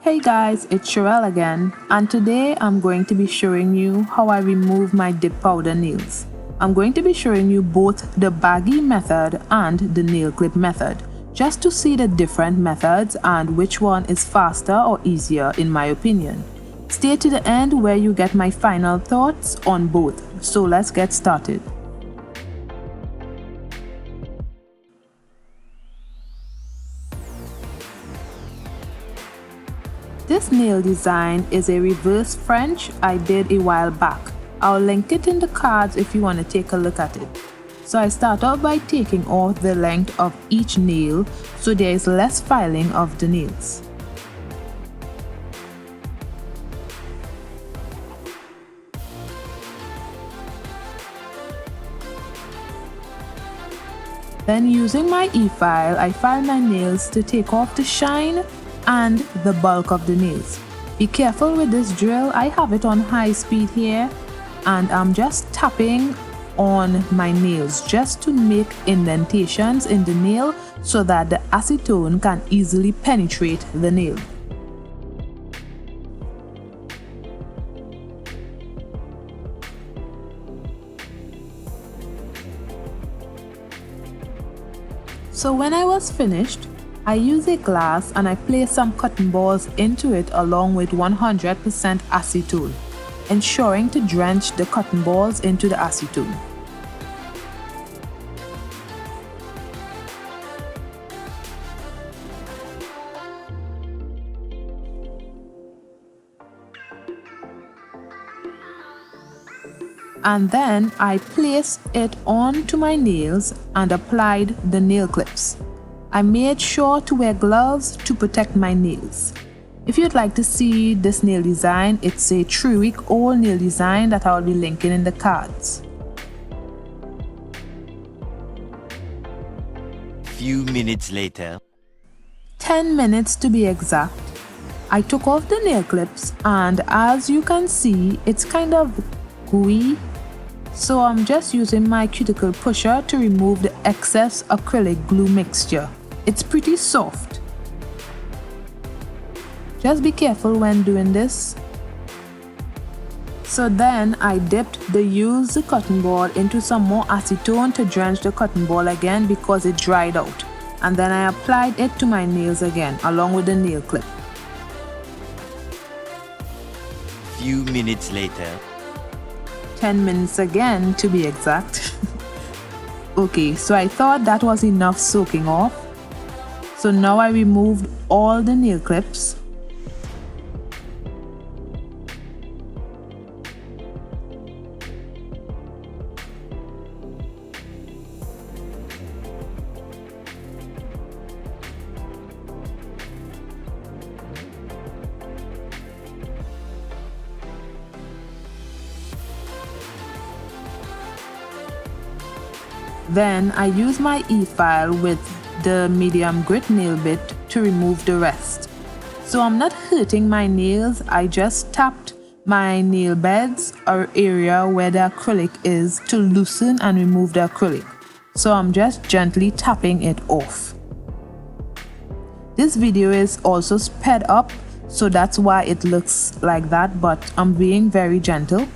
Hey guys, it's Cherael again, and today I'm going to be showing you how I remove my dip powder nails. I'm going to be showing you both the Baggie method and the nail clip method, just to see the different methods and which one is faster or easier in my opinion. Stay to the end where you get my final thoughts on both, so let's get started. This nail design is a reverse French I did a while back. I'll link it in the cards if you want to take a look at it. So I start out by taking off the length of each nail so there is less filing of the nails. Then using my e-file, I file my nails to take off the shine and the bulk of the nails. Be careful with this drill. I have it on high speed here and I'm just tapping on my nails just to make indentations in the nail so that the acetone can easily penetrate the nail. So when I was finished, I use a glass and I place some cotton balls into it along with 100% acetone, ensuring to drench the cotton balls into the acetone. And then I placed it onto my nails and applied the nail clips. I made sure to wear gloves to protect my nails. If you'd like to see this nail design, it's a 3-week-old nail design that I'll be linking in the cards. Few minutes later. 10 minutes to be exact. I took off the nail clips and as you can see, it's kind of gooey. So I'm just using my cuticle pusher to remove the excess acrylic glue mixture. It's pretty soft. Just be careful when doing this. So then I dipped the used cotton ball into some more acetone to drench the cotton ball again because it dried out. And then I applied it to my nails again along with the nail clip. Few minutes later. 10 minutes again to be exact. Okay, so I thought that was enough soaking off. So now I removed all the nail clips. Then I use my e-file with the medium grit nail bit to remove the rest. So I'm not hurting my nails, I just tapped my nail beds or area where the acrylic is to loosen and remove the acrylic. So I'm just gently tapping it off. This video is also sped up, so that's why it looks like that, but I'm being very gentle.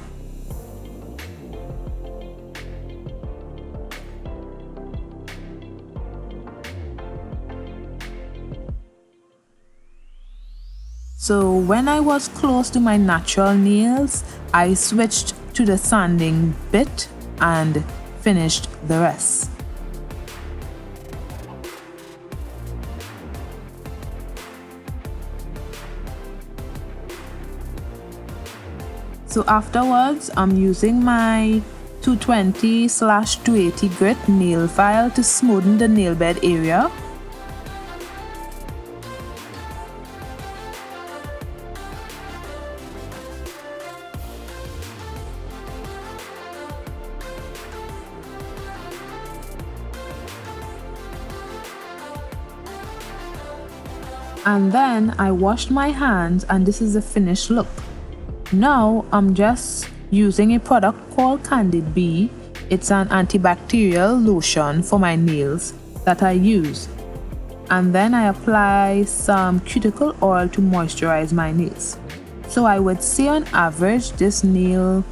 So when I was close to my natural nails, I switched to the sanding bit and finished the rest. So afterwards, I'm using my 220/280 grit nail file to smoothen the nail bed area. And then I washed my hands and this is the finished look. Now I'm just using a product called Candid Bee. It's an antibacterial lotion for my nails that I use. and then I apply some cuticle oil to moisturize my nails. So I would say on average this nail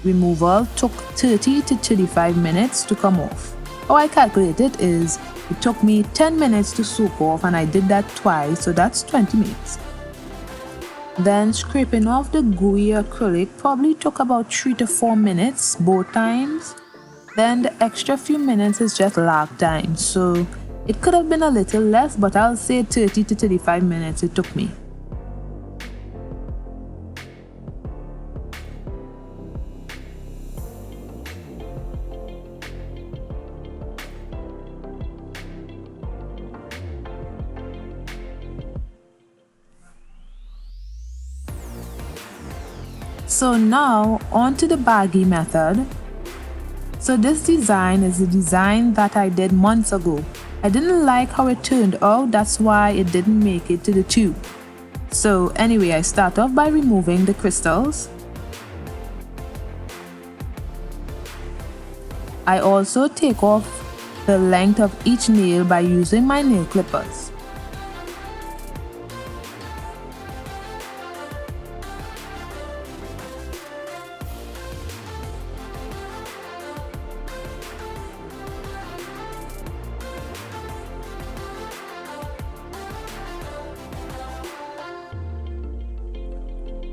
removal took 30 to 35 minutes to come off. How I calculate it is it took me 10 minutes to soak off, and I did that twice, so that's 20 minutes. Then scraping off the gooey acrylic probably took about 3 to 4 minutes both times. Then the extra few minutes is just lag time, so it could have been a little less, but I'll say 30 to 35 minutes it took me. So now on to the Baggie method. So this design is a design that I did months ago. I didn't like how it turned out, that's why it didn't make it to the tube. So anyway, I start off by removing the crystals. I also take off the length of each nail by using my nail clippers.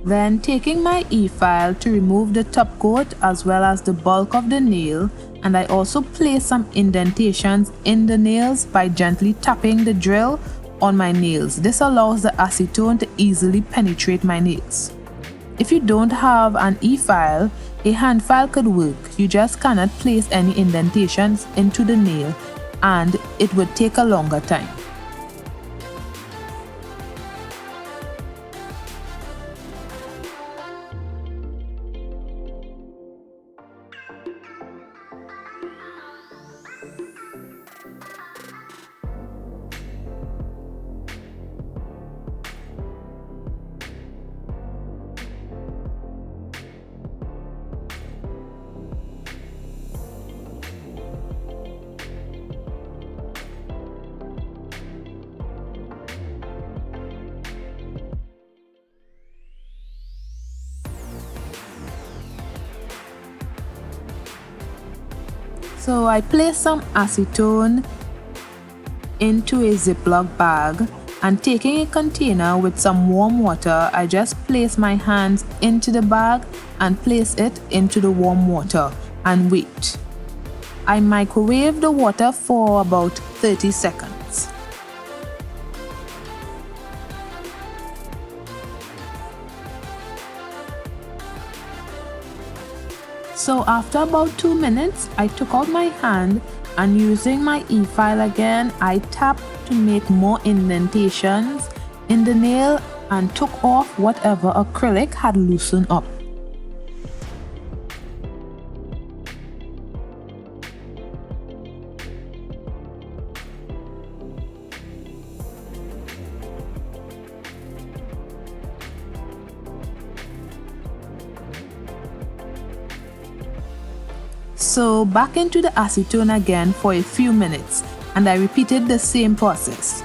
Then taking my e-file to remove the top coat as well as the bulk of the nail, and I also place some indentations in the nails by gently tapping the drill on my nails. This allows the acetone to easily penetrate my nails. If you don't have an e-file, a hand file could work. You just cannot place any indentations into the nail and it would take a longer time. So I place some acetone into a Ziploc bag, and taking a container with some warm water, I just place my hands into the bag and place it into the warm water and wait. I microwave the water for about 30 seconds. So after about 2 minutes, I took out my hand and using my e-file again, I tapped to make more indentations in the nail and took off whatever acrylic had loosened up. So back into the acetone again for a few minutes, and I repeated the same process.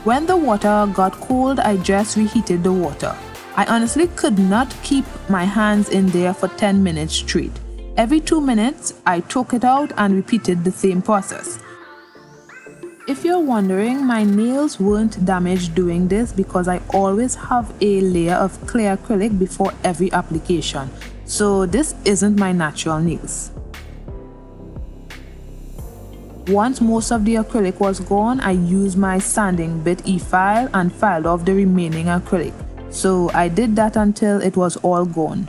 When the water got cold, I just reheated the water. I honestly could not keep my hands in there for 10 minutes straight. Every 2 minutes, I took it out and repeated the same process. If you're wondering, my nails weren't damaged doing this because I always have a layer of clear acrylic before every application. So this isn't my natural nails. Once most of the acrylic was gone, I used my sanding bit e-file and filed off the remaining acrylic. So I did that until it was all gone.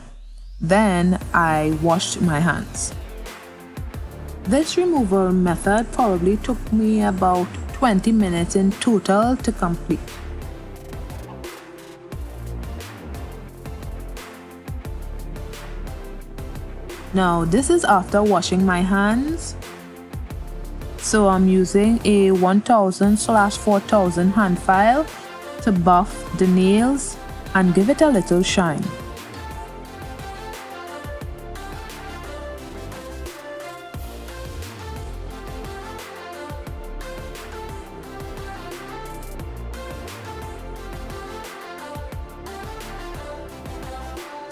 Then I washed my hands. This removal method probably took me about 20 minutes in total to complete. Now this is after washing my hands. So I'm using a 1000/4000 hand file to buff the nails and give it a little shine.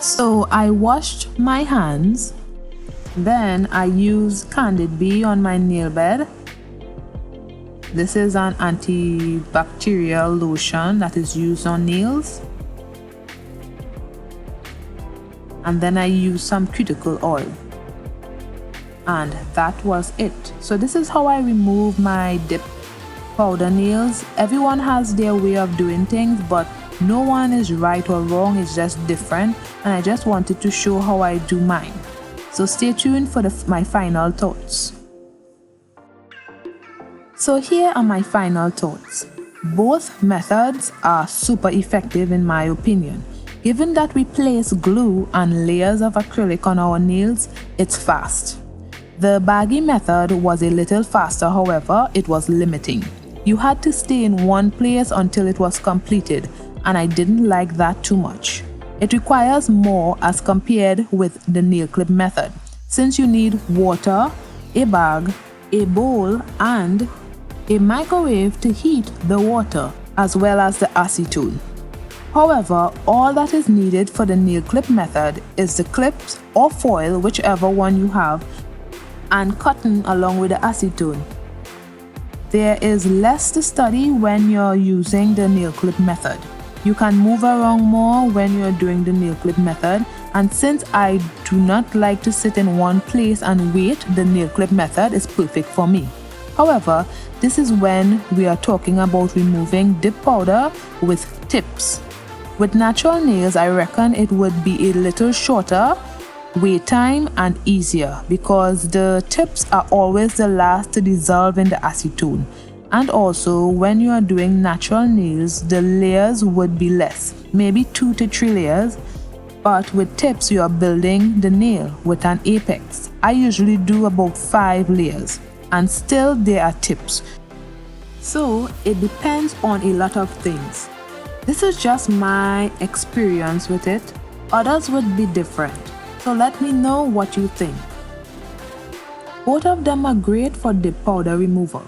So I washed my hands, then I used Candid B on my nail bed. This is an antibacterial lotion that is used on nails. And then I used some cuticle oil. And that was it. So this is how I remove my dip powder nails. Everyone has their way of doing things, but no one is right or wrong, it's just different, and I just wanted to show how I do mine. So stay tuned for my final thoughts. So here are my final thoughts. Both methods are super effective in my opinion. Given that we place glue and layers of acrylic on our nails, it's fast. The Baggie method was a little faster, however, it was limiting. You had to stay in one place until it was completed, and I didn't like that too much. It requires more as compared with the nail clip method, since you need water, a bag, a bowl, and a microwave to heat the water, as well as the acetone. However, all that is needed for the nail clip method is the clips or foil, whichever one you have, and cotton along with the acetone. There is less to study when you're using the nail clip method. You can move around more when you're doing the nail clip method, and since I do not like to sit in one place and wait, the nail clip method is perfect for me. However, this is when we are talking about removing dip powder with tips. With natural nails, I reckon it would be a little shorter wait time and easier because the tips are always the last to dissolve in the acetone. And also, when you are doing natural nails, the layers would be less, maybe 2 to 3 layers. But with tips, you are building the nail with an apex. I usually do about 5 layers, and still there are tips. So it depends on a lot of things. This is just my experience with it. Others would be different. So let me know what you think. Both of them are great for dip powder removal.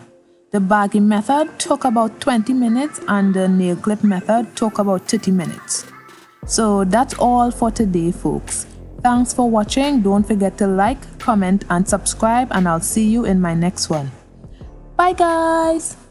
The Baggie method took about 20 minutes and the nail clip method took about 30 minutes. So that's all for today, folks. Thanks for watching. Don't forget to like, comment, and subscribe, and I'll see you in my next one. Bye, guys!